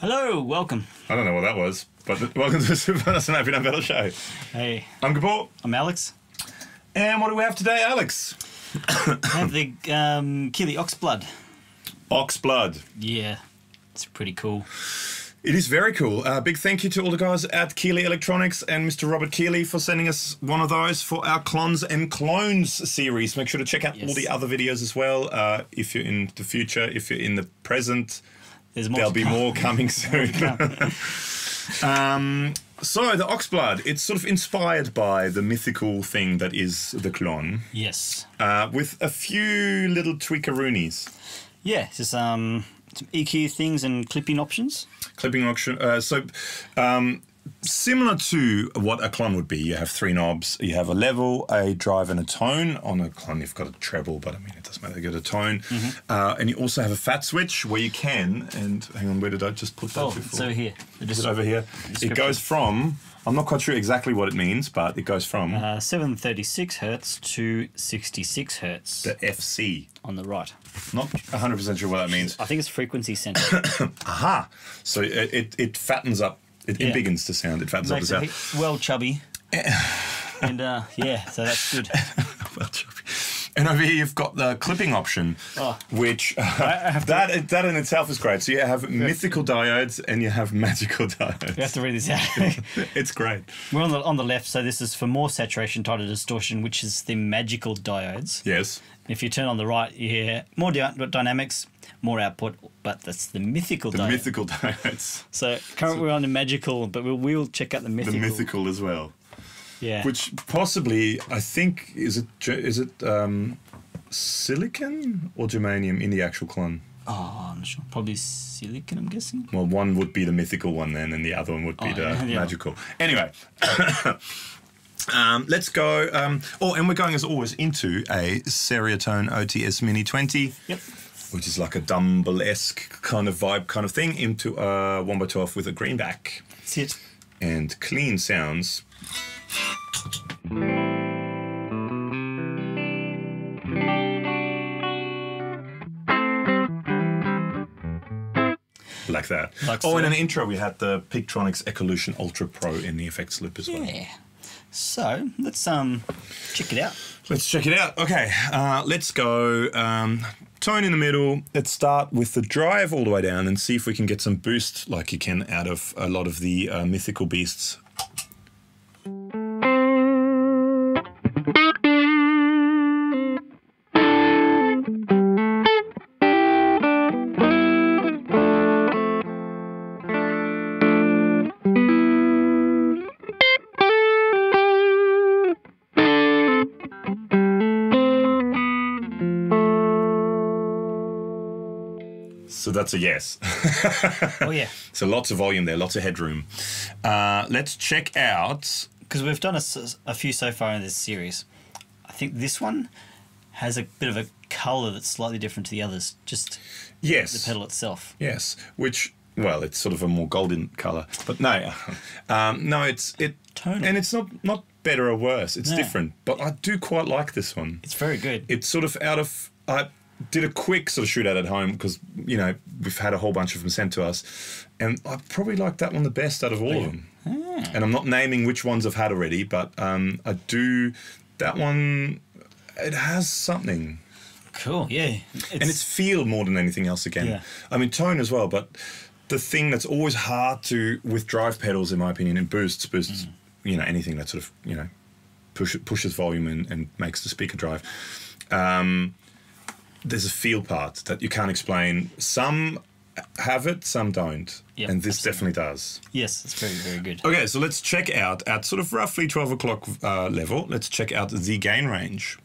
Hello, welcome. I don't know what that was, but welcome to the Super Snappy Done Battle Show. Hey. I'm Gabor. I'm Alex. And what do we have today, Alex? I have the Keeley Oxblood. Oxblood. Yeah, it's pretty cool. It is very cool. Big thank you to all the guys at Keeley Electronics and Mr. Robert Keeley for sending us one of those for our Clons and Clones series. Make sure to check out all the other videos as well. If you're in the future, if you're in the present, there'll be more coming soon. So the Oxblood, it's sort of inspired by the mythical thing that is the clone. Yes. With a few little tweakaroonies. Yeah, just some EQ things and clipping options. Clipping option. Similar to what a clone would be. You have three knobs. You have a level, a drive, and a tone. On a clone, you've got a treble, but I mean, it doesn't matter. You got a tone. And you also have a fat switch where you can, and hang on, where did I just put that before? It's over here. Is it over here? It goes from, I'm not quite sure exactly what it means, but it goes from 736 hertz to 66 hertz. the FC. On the right. Not 100% sure what that means. I think it's frequency center. Aha! So it fattens up. It embiggens the sound. It fattens up the sound. Well chubby. And yeah, so that's good. Well chubby. And over here you've got the clipping option, which that in itself is great. So you have mythical diodes and you have magical diodes. You have to read this out. It's great. We're on the left, so this is for more saturation, tighter distortion, which is the magical diodes. Yes. If you turn on the right, you hear more dynamics, more output, but that's the mythical diodes. The mythical diodes. So currently we're on the magical, but we'll check out the mythical. The mythical as well. Yeah. Which possibly, I think, is it silicon or germanium in the actual clone? Oh, I'm not sure. Probably silicon, I'm guessing. Well, one would be the mythical one then, and the other one would be the magical. Anyway. Let's go. And we're going, as always, into a Seriatone OTS Mini 20. Yep. Which is like a Dumble-esque kind of vibe kind of thing, into a 1x12 with a greenback. That's it. And clean sounds. Like that. In an intro we had the Pictronics Ecolution Ultra Pro in the effects loop as well. Yeah. So let's check it out. Let's check it out. Okay, let's go tone in the middle. Let's start with the drive all the way down and see if we can get some boost like you can out of a lot of the mythical beasts. So that's a yes. Oh, yeah. So lots of volume there, lots of headroom. Let's check out... Because we've done a few so far in this series. I think this one has a bit of a colour that's slightly different to the others. Just the pedal itself. Yes, which... Well, it's sort of a more golden colour. But no, it's tonal. And it's not better or worse. It's different. But I do quite like this one. It's very good. It's sort of out of... I did a quick sort of shootout at home because, you know, we've had a whole bunch of them sent to us. And I probably like that one the best out of all of them. And I'm not naming which ones I've had already, but I do... That one, it has something. Cool, yeah. And it's feel more than anything else again. Yeah. I mean, tone as well, but the thing that's always hard to, with drive pedals, in my opinion, and boosts, you know, anything that sort of, you know, pushes volume and makes the speaker drive. There's a feel part that you can't explain. Some have it, some don't. Yep, and this definitely does. Yes, it's very, very good. Okay, so let's check out at sort of roughly 12 o'clock level, let's check out the gain range.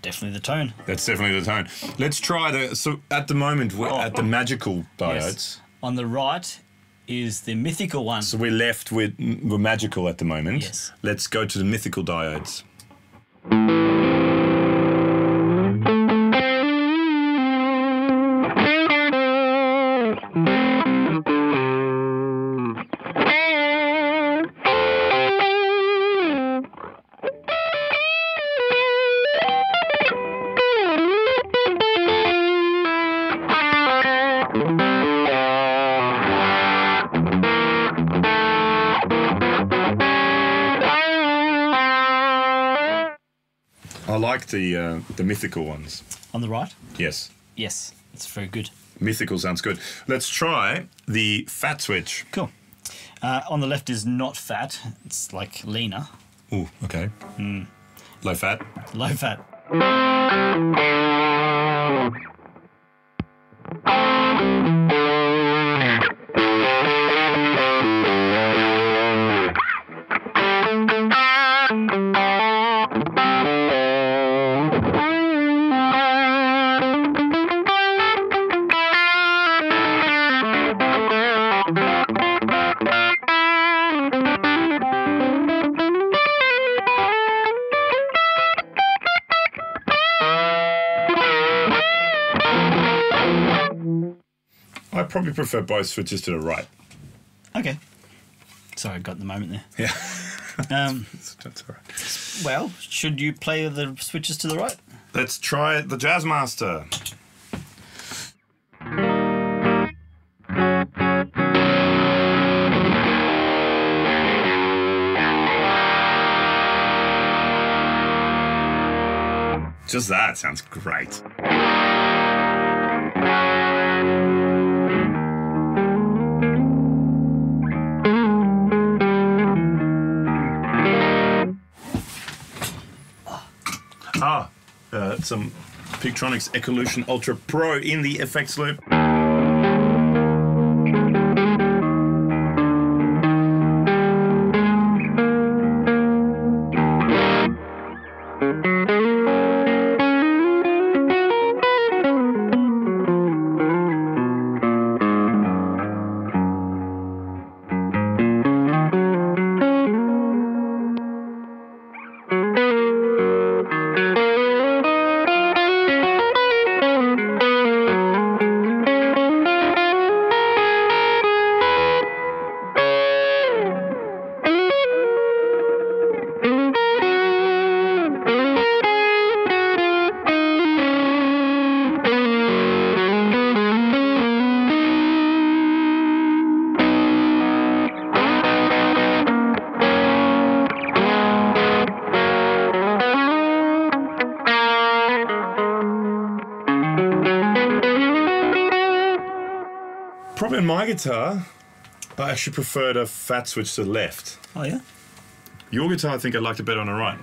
Definitely the tone. That's definitely the tone. Let's try the... So at the moment, we're at the magical diodes. Yes. On the right is the mythical one. So we're left with, we're magical at the moment. Yes. Let's go to the mythical diodes. I like the mythical ones. On the right? Yes. Yes, it's very good. Mythical sounds good. Let's try the fat switch. Cool. On the left is not fat. It's like leaner. Ooh, okay. Low fat. Low fat. I probably prefer both switches to the right. Okay. Sorry, I got the moment there. Yeah. That's all right. Well, should you play the switches to the right? Let's try the Jazzmaster. Just that sounds great. Some Pictronics Ecolution Ultra Pro in the effects loop. Probably in my guitar, I actually prefer the fat switch to the left. Oh, yeah? Your guitar, I think I liked it better on the right.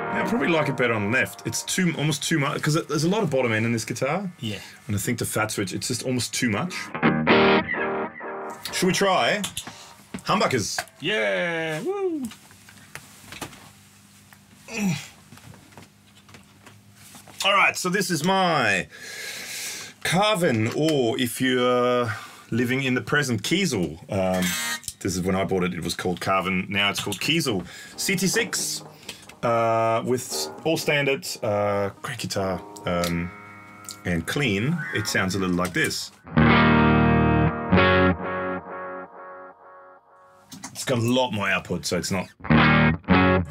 I probably like it better on the left. It's almost too much, because there's a lot of bottom end in this guitar. Yeah. And I think the fat switch, it's just almost too much. Should we try humbuckers? Yeah! Woo! All right, so this is my Carvin, or if you're living in the present, Kiesel. This is when I bought it, it was called Carvin. Now it's called Kiesel. CT6 with all standard, great guitar, and clean. It sounds a little like this. It's got a lot more output, so it's not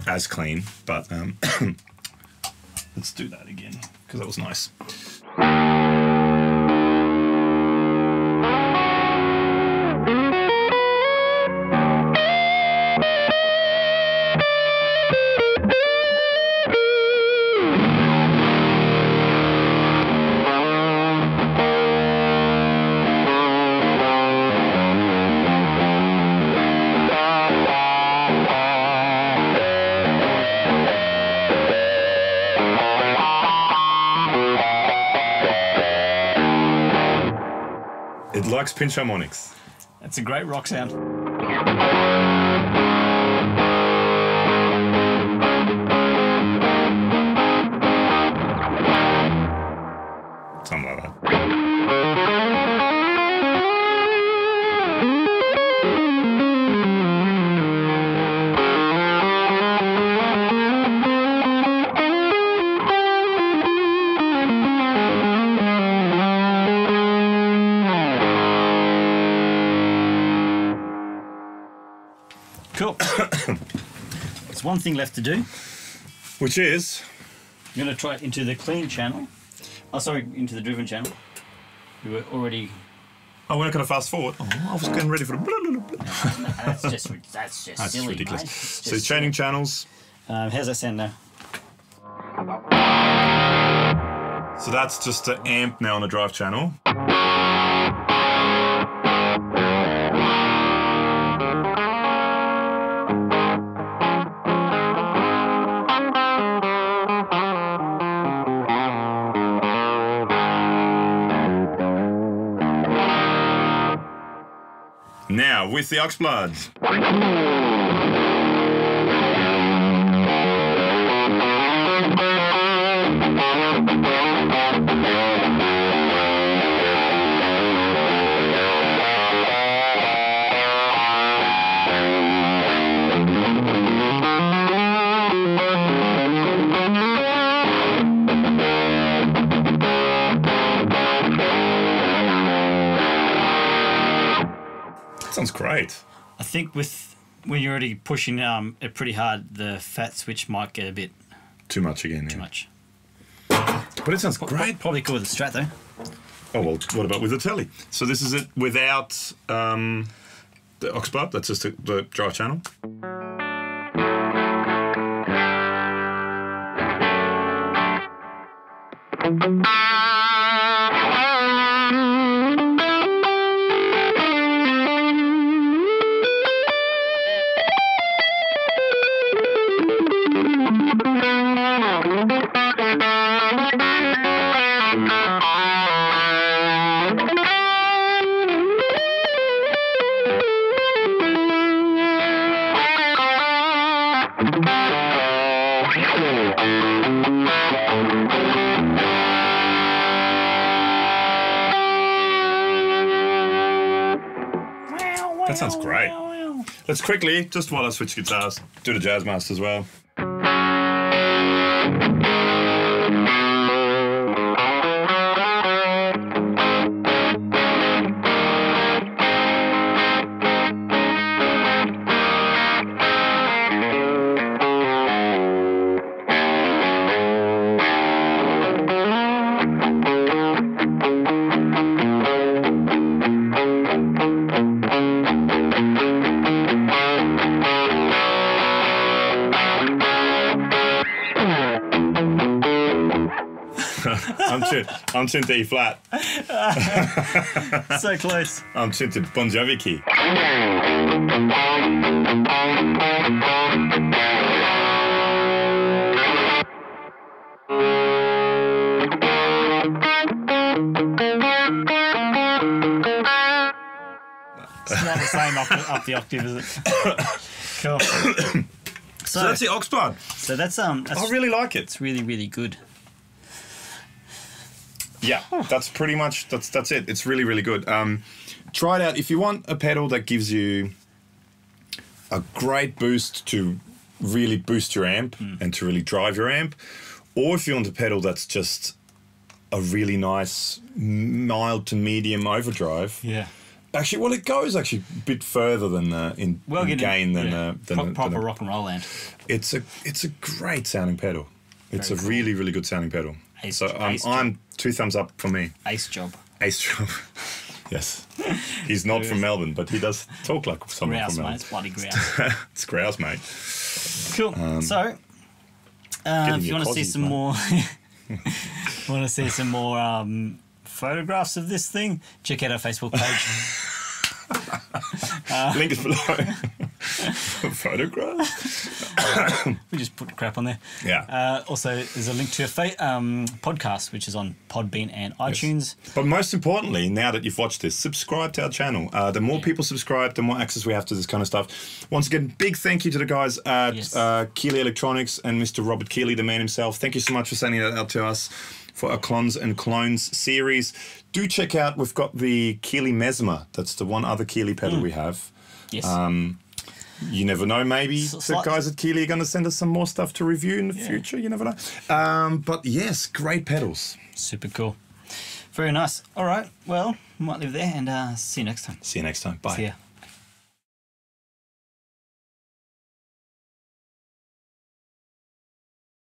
as clean, but let's do that again, because that was nice. It likes pinch harmonics. That's a great rock sound. Something like that. Cool. There's one thing left to do. Which is? I'm going to try it into the clean channel. Oh, sorry, into the driven channel. We were already... Oh, we're not going to fast forward. Oh, I was getting ready for the... That's just silly, ridiculous. mate. So it's changing channels. How's that sound now? So that's just the amp now on the drive channel. Now, with the Oxblood. Sounds great. I think when you're already pushing it pretty hard, the fat switch might get a bit too much again. Too much. But it sounds great. Probably cool with the Strat though. Oh well, what about with the telly? So this is it without the Oxblood. That's just the drive channel. That sounds great. Let's quickly, just while I switch guitars, do the Jazz Master as well. I'm tuned to E flat. So close. I'm tuned to Bon Jovi key. It's not the same up the octave, is it? Cool. So that's the Oxblood. So that's I really like it. It's really, really good. Yeah, that's pretty much that's it. It's really, really good. Try it out if you want a pedal that gives you a great boost to really boost your amp and to really drive your amp, or if you want a pedal that's just a really nice mild to medium overdrive. Yeah. Actually, well, it goes actually a bit further than in gain than proper rock and roll amp. It's a great sounding pedal. It's a really, really good sounding pedal. I'm 2 thumbs up for me. Ace job. Ace job. Yes. He's not from Melbourne, but he does talk like someone grouse, from Melbourne. Mate. It's bloody grouse. It's grouse, mate. Cool. So, if you want to see some more, photographs of this thing, check out our Facebook page. Link is below. Photographs? We just put crap on there. Yeah. Also, there's a link to a podcast, which is on Podbean and iTunes. But most importantly, now that you've watched this, subscribe to our channel. The more people subscribe, the more access we have to this kind of stuff. Once again, big thank you to the guys at Keeley Electronics and Mr. Robert Keeley, the man himself. Thank you so much for sending that out to us for our Clons and Clones series. Do check out, we've got the Keeley Mesmer. That's the one other Keeley pedal we have. Yes. You never know, maybe the guys at Keeley are going to send us some more stuff to review in the future. You never know. But yes, great pedals. Super cool. Very nice. All right. Well, we might leave there and see you next time. See you next time. Bye. See ya.